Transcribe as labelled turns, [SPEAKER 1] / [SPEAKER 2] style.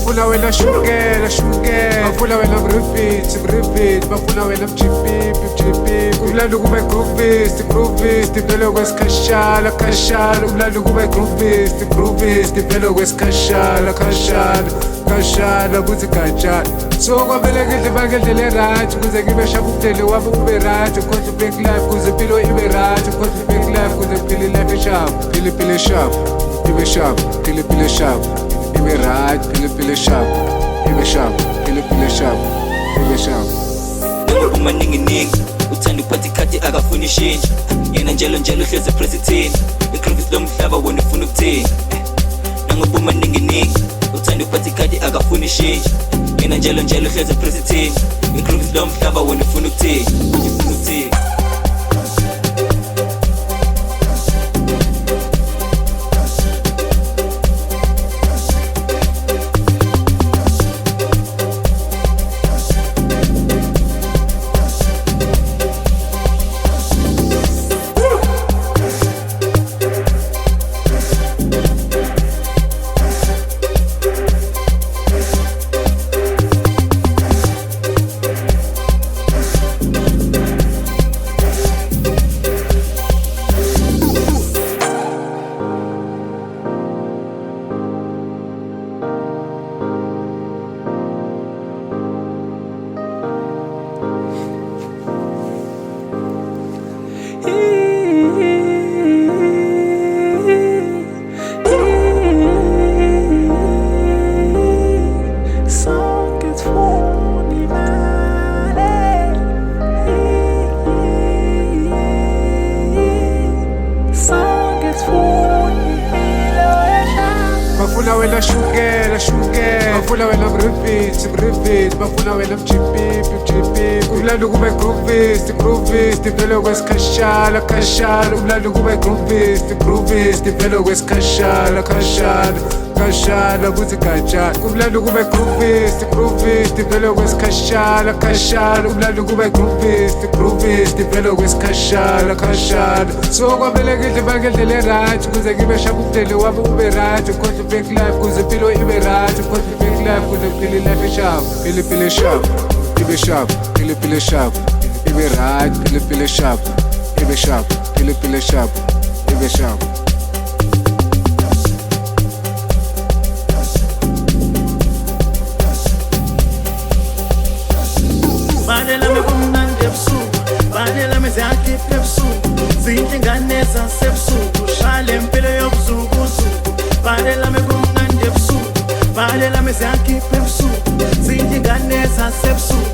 [SPEAKER 1] bafuna wena shukela shukela, bafuna wena repeat, bafuna wena mjipip, kumlando kube groovist, velo kwesikhashala khashala, kumlando kube groovist, velo kwesikhashala khashala kuthi gajana. So kwamele ngidle bangendlela right, kuze ngibe sharp umdele wami ube right, ukhohle black life kuze impilo ibe right, ukhohle black life kuze ngiphile life esharp, phile sharp, ibe sharp, phile sharp, ibe right, phile sharp, ibe sharp, phile sharp, ibe sharp.
[SPEAKER 2] Uma ningi uthanda ukuphatha ikhadi akafuni ishintsha, yena njalo hleze president, igrooves lomhlaba wona ufuna ukuthini. Nangobuma ningi uthanda ukuphatha ikhadi akafuni ishintsha, yena njalo hleze president, igrooves lomhlaba wona ufuna ukuthini.
[SPEAKER 1] Bafuna wena shukela, bafuna wena repeat, bafuna wena mjipip, kumlando kube groovist, velo kwesikhashala khashala, kumlando kube groovist, velo kwesikhashala khashala kuthi gajana. Kumlando kube groovist, velo kwesikhashala khashala, kumlando kube groovist, velo kwesikhashala khashala. So kwamele ngidle bangendlela right, kuze ngibe sharp umdele wami ube right, ukhohle black life kuze impilo ibe right, ukhohle black life kuze ngiphile life esharp, phile sharp, ibe sharp, phile sharp, ibe right, phile sharp, ibe sharp, phile sharp, ibe sharp.
[SPEAKER 3] Balela me kumnandi ebusuku, balela me ziyakhipha ebusuku, zinhle ingane zasebusuku, shale impilo yobuzukuzuku. Balela me kumnandi ebusuku, balela me ziyakhipha ebusuku, zinhle ingane zasebusuku.